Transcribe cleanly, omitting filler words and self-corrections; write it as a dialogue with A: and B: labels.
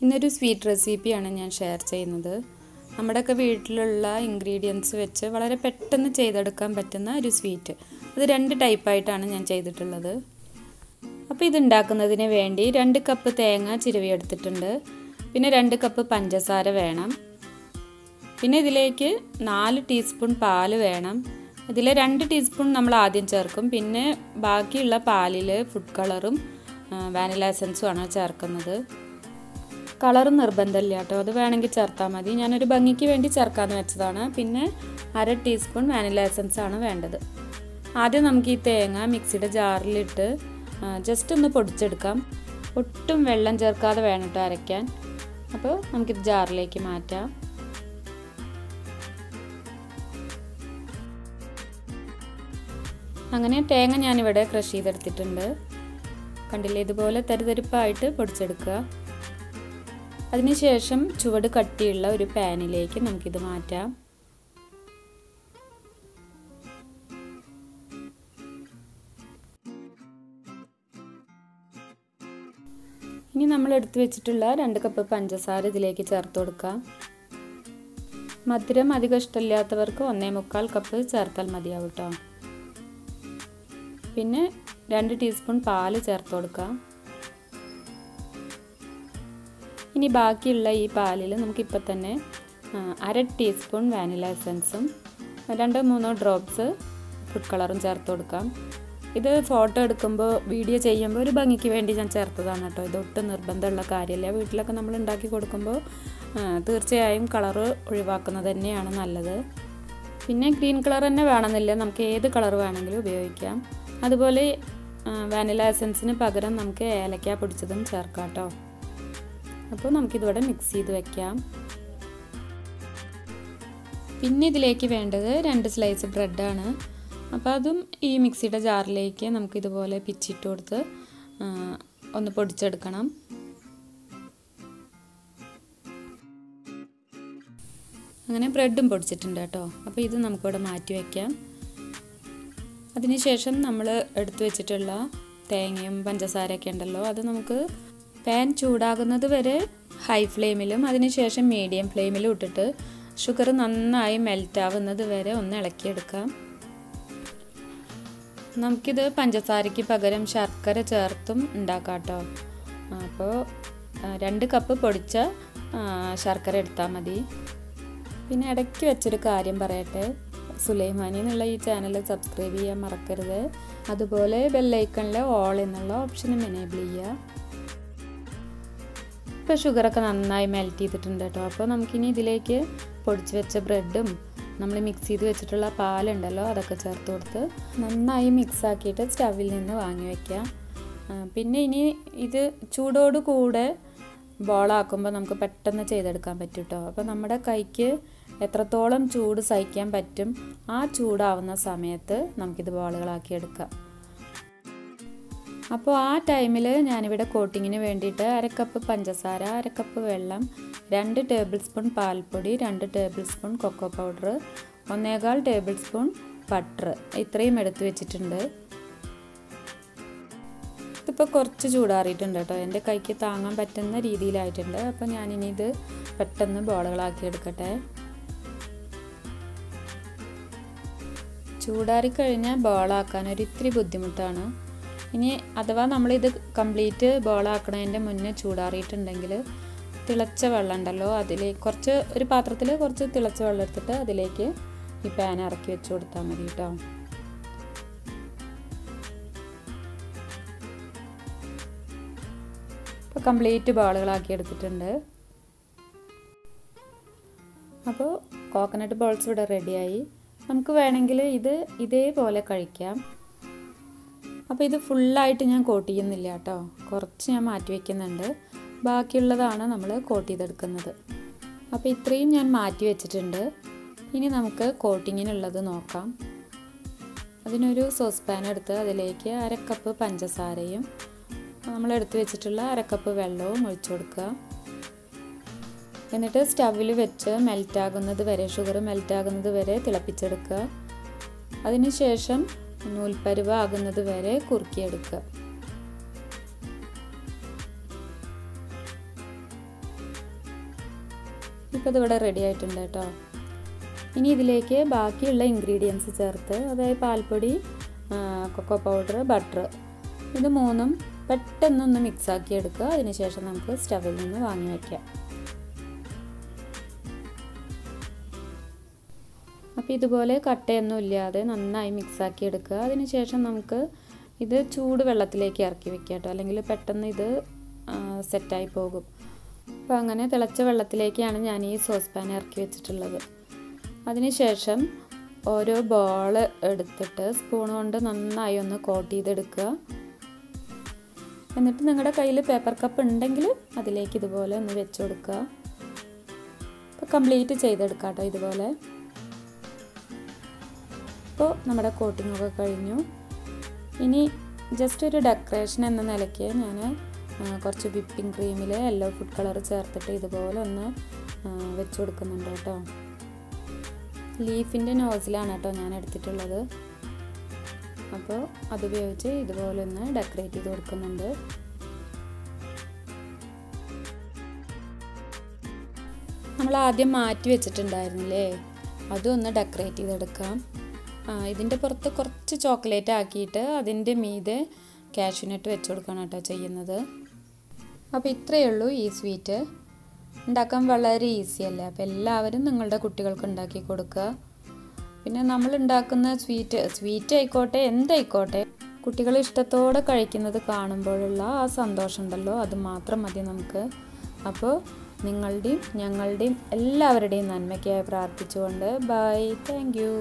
A: ഇന്നൊരു സ്വീറ്റ് റെസിപ്പിയാണ് ഞാൻ ഷെയർ ചെയ്യുന്നത്. നമ്മുടെയൊക്കെ വീട്ടിലുള്ള ഇൻഗ്രീഡിയൻസ് വെച്ച് വളരെ പെട്ടെന്ന് ചെയ്തെടുക്കാൻ പറ്റുന്ന ഒരു സ്വീറ്റ്. അത് 2 ടൈപ്പായിട്ടാണ് ഞാൻ ചെയ്തിട്ടുള്ളത്. അപ്പോൾ ഇതുണ്ടാക്കുന്നതിന് വേണ്ടി 2 കപ്പ് തേങ്ങ ചിരവിയെടുത്തിട്ടുണ്ട്. പിന്നെ 2 കപ്പ് പഞ്ചസാര വേണം. പിന്നെ ഇതിലേക്ക് 4 ടീസ്പൂൺ പാൽ വേണം. ഇതിൽ 2 ടീസ്പൂൺ നമ്മൾ ആദ്യം ചേർക്കും. പിന്നെ ബാക്കിയുള്ള പാലിൽ ഫുഡ് കളറും വാനില എസൻസും ആണ് ചേർക്കുന്നത്. കളർ നിർബന്ധമില്ല കേട്ടോ, അത് വേണമെങ്കിൽ ചേർത്താൽ മതി. ഞാനൊരു ഭംഗിക്ക് വേണ്ടി ചേർക്കാമെന്ന് വെച്ചതാണ്. പിന്നെ 1/2 ടീസ്പൂൺ വാനില എസൻസ് ആണ് വേണ്ടത്. ആദ്യം നമുക്ക് ഈ തേങ്ങ മിക്സിയുടെ ജാറിലിട്ട് ജസ്റ്റ് ഒന്ന് പൊടിച്ചെടുക്കാം. ഒട്ടും വെള്ളം ചേർക്കാതെ വേണം കേട്ടോ അരയ്ക്കാൻ. അപ്പോൾ നമുക്കിത് ജാറിലേക്ക് മാറ്റാം. അങ്ങനെ തേങ്ങ ഞാനിവിടെ ക്രഷ് ചെയ്തെടുത്തിട്ടുണ്ട്. കണ്ടില്ലേ, ഇതുപോലെ തരിതരിപ്പായിട്ട് പൊടിച്ചെടുക്കുക. അതിനുശേഷം ചുവട് കട്ടിയുള്ള ഒരു പാനിലേക്ക് നമുക്കിത് മാറ്റാം. ഇനി നമ്മൾ എടുത്തു വെച്ചിട്ടുള്ള 2 കപ്പ് പഞ്ചസാര ഇതിലേക്ക് ചേർത്ത് കൊടുക്കാം. മധുരം അധികം ഇഷ്ടമില്ലാത്തവർക്ക് 1.25 കപ്പ് ചേർത്താൽ മതിയാവും കേട്ടോ. പിന്നെ 2 ടീസ്പൂൺ പാല് ചേർത്ത് കൊടുക്കാം. ഇനി ബാക്കിയുള്ള ഈ പാലിൽ നമുക്കിപ്പോൾ തന്നെ 1/2 ടീസ്പൂൺ വാനില എസൻസും 2-3 ഡ്രോപ്സ് ഫുഡ് കളറും ചേർത്ത് കൊടുക്കാം. ഇത് ഫോട്ടോ എടുക്കുമ്പോൾ വീഡിയോ ചെയ്യുമ്പോൾ ഒരു ഭംഗിക്ക് വേണ്ടി ഞാൻ ചേർത്തതാണ് കേട്ടോ. ഇതൊട്ടും നിർബന്ധമുള്ള കാര്യമില്ല. വീട്ടിലൊക്കെ നമ്മൾ ഉണ്ടാക്കി കൊടുക്കുമ്പോൾ തീർച്ചയായും കളറ് ഒഴിവാക്കുന്നത് തന്നെയാണ് നല്ലത്. പിന്നെ ഗ്രീൻ കളർ തന്നെ വേണമെന്നില്ല, നമുക്ക് ഏത് കളർ വേണമെങ്കിലും ഉപയോഗിക്കാം. അതുപോലെ വാനില എസൻസിന് പകരം നമുക്ക് ഏലക്ക പൊടിച്ചതും ചേർക്കാം കേട്ടോ. അപ്പോൾ നമുക്കിതിവിടെ മിക്സ് ചെയ്ത് വെക്കാം. പിന്നെ ഇതിലേക്ക് വേണ്ടത് 2 സ്ലൈസ് ബ്രെഡാണ്. അപ്പോൾ അതും ഈ മിക്സിയുടെ ജാറിലേക്ക് നമുക്കിതുപോലെ പിച്ചിട്ട് കൊടുത്ത് ഒന്ന് പൊടിച്ചെടുക്കണം. അങ്ങനെ ബ്രെഡും പൊടിച്ചിട്ടുണ്ട് കേട്ടോ. അപ്പോൾ ഇത് നമുക്കിവിടെ മാറ്റി വയ്ക്കാം. അതിനുശേഷം നമ്മൾ എടുത്തു വെച്ചിട്ടുള്ള തേങ്ങയും പഞ്ചസാരയൊക്കെ ഉണ്ടല്ലോ, അത് നമുക്ക് പാൻ ചൂടാകുന്നത് വരെ ഹൈ ഫ്ലെയിമിലും അതിനുശേഷം മീഡിയം ഫ്ലെയിമിലും ഇട്ടിട്ട് ഷുഗർ നന്നായി മെൽറ്റ് ആവുന്നത് വരെ ഒന്ന് ഇളക്കിയെടുക്കാം. നമുക്കിത് പഞ്ചസാരയ്ക്ക് പകരം ശർക്കര ചേർത്തും ഉണ്ടാക്കാം കേട്ടോ. അപ്പോൾ 2 കപ്പ് പൊടിച്ച ശർക്കര എടുത്താൽ മതി. പിന്നെ ഇടയ്ക്ക് വെച്ചൊരു കാര്യം പറയട്ടെ, സുലൈമാനി എന്നുള്ള ഈ ചാനൽ സബ്സ്ക്രൈബ് ചെയ്യാൻ മറക്കരുത്. അതുപോലെ ബെല്ലൈക്കണിൽ ഓൾ എന്നുള്ള ഓപ്ഷനും എനേബിൾ ചെയ്യുക. ഇപ്പോൾ ഷുഗറൊക്കെ നന്നായി മെൽറ്റ് ചെയ്തിട്ടുണ്ട് കേട്ടോ. അപ്പോൾ നമുക്കിനി ഇതിലേക്ക് പൊടിച്ച് വെച്ച ബ്രെഡും നമ്മൾ മിക്സ് ചെയ്ത് വെച്ചിട്ടുള്ള പാലുണ്ടല്ലോ അതൊക്കെ ചേർത്ത് കൊടുത്ത് നന്നായി മിക്സ് ആക്കിയിട്ട് സ്റ്റവിൽ നിന്ന് വാങ്ങി വയ്ക്കാം. പിന്നെ ഇനി ഇത് ചൂടോടുകൂടെ ബോളാക്കുമ്പോൾ നമുക്ക് പെട്ടെന്ന് ചെയ്തെടുക്കാൻ പറ്റും കേട്ടോ. അപ്പോൾ നമ്മുടെ കൈക്ക് എത്രത്തോളം ചൂട് സഹിക്കാൻ പറ്റും ആ ചൂടാവുന്ന സമയത്ത് നമുക്കിത് ബോളുകളാക്കി എടുക്കാം. അപ്പോൾ ആ ടൈമിൽ ഞാനിവിടെ കോട്ടിങ്ങിന് വേണ്ടിയിട്ട് 1/2 കപ്പ് പഞ്ചസാര, 1/2 കപ്പ് വെള്ളം, 2 ടേബിൾ സ്പൂൺ പാൽപ്പൊടി, 2 tablespoon cocoa powder, 1.25 tablespoon butter ഇത്രയും എടുത്തു വെച്ചിട്ടുണ്ട്. ഇതിപ്പോൾ കുറച്ച് ചൂടാറിയിട്ടുണ്ട് കേട്ടോ. എൻ്റെ കൈക്ക് താങ്ങാൻ പറ്റുന്ന രീതിയിലായിട്ടുണ്ട്. അപ്പോൾ ഞാനിനി ഇത് പെട്ടെന്ന് ബോളുകളാക്കി എടുക്കട്ടെ. ചൂടാറിക്കഴിഞ്ഞാൽ ബോളാക്കാൻ ഇത്തിരി ബുദ്ധിമുട്ടാണ്. ഇനി അഥവാ നമ്മളിത് കംപ്ലീറ്റ് ബോളാക്കണതിൻ്റെ മുന്നേ ചൂടാറിയിട്ടുണ്ടെങ്കിൽ തിളച്ച വെള്ളം ഉണ്ടല്ലോ അതിലേക്ക് ഒരു പാത്രത്തിൽ കുറച്ച് തിളച്ച വെള്ളം എടുത്തിട്ട് അതിലേക്ക് ഈ പാൻ ഇറക്കി വെച്ച് കൊടുത്താൽ മതി കേട്ടോ. ഇപ്പോൾ കംപ്ലീറ്റ് ബോളുകളാക്കി എടുത്തിട്ടുണ്ട്. അപ്പോൾ കോക്കനട്ട് ബോൾസ് ഇവിടെ റെഡിയായി. നമുക്ക് വേണമെങ്കിൽ ഇത് ഇതേപോലെ കഴിക്കാം. അപ്പോൾ ഇത് ഫുള്ളായിട്ട് ഞാൻ കോട്ട് ചെയ്യുന്നില്ല കേട്ടോ, കുറച്ച് ഞാൻ മാറ്റി വയ്ക്കുന്നുണ്ട്. ബാക്കിയുള്ളതാണ് നമ്മൾ കോട്ട് ചെയ്തെടുക്കുന്നത്. അപ്പോൾ ഇത്രയും ഞാൻ മാറ്റി വെച്ചിട്ടുണ്ട്. ഇനി നമുക്ക് കോട്ടിങ്ങിനുള്ളത് നോക്കാം. അതിനൊരു സോസ് പാൻ എടുത്ത് അതിലേക്ക് 1/2 കപ്പ് പഞ്ചസാരയും നമ്മൾ എടുത്തു വെച്ചിട്ടുള്ള 1/2 കപ്പ് വെള്ളവും ഒഴിച്ചു കൊടുക്കുക. എന്നിട്ട് സ്റ്റവിൽ വെച്ച് മെൽറ്റാകുന്നത് വരെ ഷുഗർ മെൽറ്റാകുന്നത് വരെ തിളപ്പിച്ചെടുക്കുക. അതിനുശേഷം നൂൽപ്പരുവാകുന്നത് വരെ കുറുക്കിയെടുക്കുക. ഇപ്പോൾ ഇതിവിടെ റെഡി ആയിട്ടുണ്ട് കേട്ടോ. ഇനി ഇതിലേക്ക് ബാക്കിയുള്ള ഇൻഗ്രീഡിയൻസ് ചേർത്ത്, അതായത് പാൽപ്പൊടി, കൊക്കോ പൗഡർ, ബട്ടർ, ഇത് മൂന്നും പെട്ടെന്നൊന്ന് മിക്സാക്കി എടുക്കുക. അതിനുശേഷം നമുക്ക് സ്റ്റവിൽ നിന്ന് വാങ്ങി വയ്ക്കാം. അപ്പോൾ ഇതുപോലെ കട്ടയൊന്നും ഇല്ലാതെ നന്നായി മിക്സാക്കി എടുക്കുക. അതിനുശേഷം നമുക്ക് ഇത് ചൂട് വെള്ളത്തിലേക്ക് ഇറക്കി വെക്കാം കേട്ടോ, അല്ലെങ്കിൽ പെട്ടെന്ന് ഇത് സെറ്റായി പോകും. അപ്പോൾ അങ്ങനെ തിളച്ച വെള്ളത്തിലേക്കാണ് ഞാൻ ഈ സോസ് പാൻ ഇറക്കി വെച്ചിട്ടുള്ളത്. അതിനുശേഷം ഓരോ ബോൾ എടുത്തിട്ട് സ്പൂൺ കൊണ്ട് നന്നായി ഒന്ന് കോട്ട് ചെയ്തെടുക്കുക. എന്നിട്ട് നിങ്ങളുടെ കയ്യിൽ പേപ്പർ കപ്പ് ഉണ്ടെങ്കിൽ അതിലേക്ക് ഇതുപോലെ ഒന്ന് വെച്ച് കൊടുക്കുക. അപ്പോൾ കംപ്ലീറ്റ് ചെയ്തെടുക്കാം കേട്ടോ ഇതുപോലെ. അപ്പോൾ നമ്മുടെ കോട്ടിംഗ് ഒക്കെ കഴിഞ്ഞു. ഇനി ജസ്റ്റ് ഒരു ഡെക്കറേഷൻ എന്ന നിലയ്ക്ക് ഞാൻ കുറച്ച് വിപ്പിംഗ് ക്രീമിൽ യെല്ലോ ഫുഡ് കളർ ചേർത്തിട്ട് ഇതുപോലെ ഒന്ന് വെച്ച് കൊടുക്കുന്നുണ്ട് കേട്ടോ. ലീഫിൻ്റെ നോസിലാണ് കേട്ടോ ഞാൻ എടുത്തിട്ടുള്ളത്. അപ്പോൾ അതുപയോഗിച്ച് ഇതുപോലെ ഒന്ന് ഡെക്കറേറ്റ് ചെയ്ത് കൊടുക്കുന്നുണ്ട്. നമ്മൾ ആദ്യം മാറ്റി വെച്ചിട്ടുണ്ടായിരുന്നില്ലേ, അതൊന്ന് ഡെക്കറേറ്റ് ചെയ്തെടുക്കാം. ഇതിൻ്റെ പുറത്ത് കുറച്ച് ചോക്ലേറ്റ് ആക്കിയിട്ട് അതിൻ്റെ മീതെ കാഷ്യൂ നട്ട് വെച്ച് കൊടുക്കണം കേട്ടോ ചെയ്യുന്നത്. അപ്പോൾ ഇത്രയേ ഉള്ളൂ ഈ സ്വീറ്റ്. ഉണ്ടാക്കാൻ വളരെ ഈസി അല്ലേ. അപ്പോൾ എല്ലാവരും നിങ്ങളുടെ കുട്ടികൾക്ക് ഉണ്ടാക്കി കൊടുക്കുക. പിന്നെ നമ്മൾ ഉണ്ടാക്കുന്ന സ്വീറ്റ് ആയിക്കോട്ടെ എന്തായിക്കോട്ടെ, കുട്ടികൾ ഇഷ്ടത്തോടെ കഴിക്കുന്നത് കാണുമ്പോഴുള്ള ആ സന്തോഷം ഉണ്ടല്ലോ, അത് മാത്രം മതി നമുക്ക്. അപ്പോൾ നിങ്ങളുടെയും ഞങ്ങളുടെയും എല്ലാവരുടെയും നന്മയ്ക്കായി പ്രാർത്ഥിച്ചുകൊണ്ട് ബൈ, താങ്ക് യു.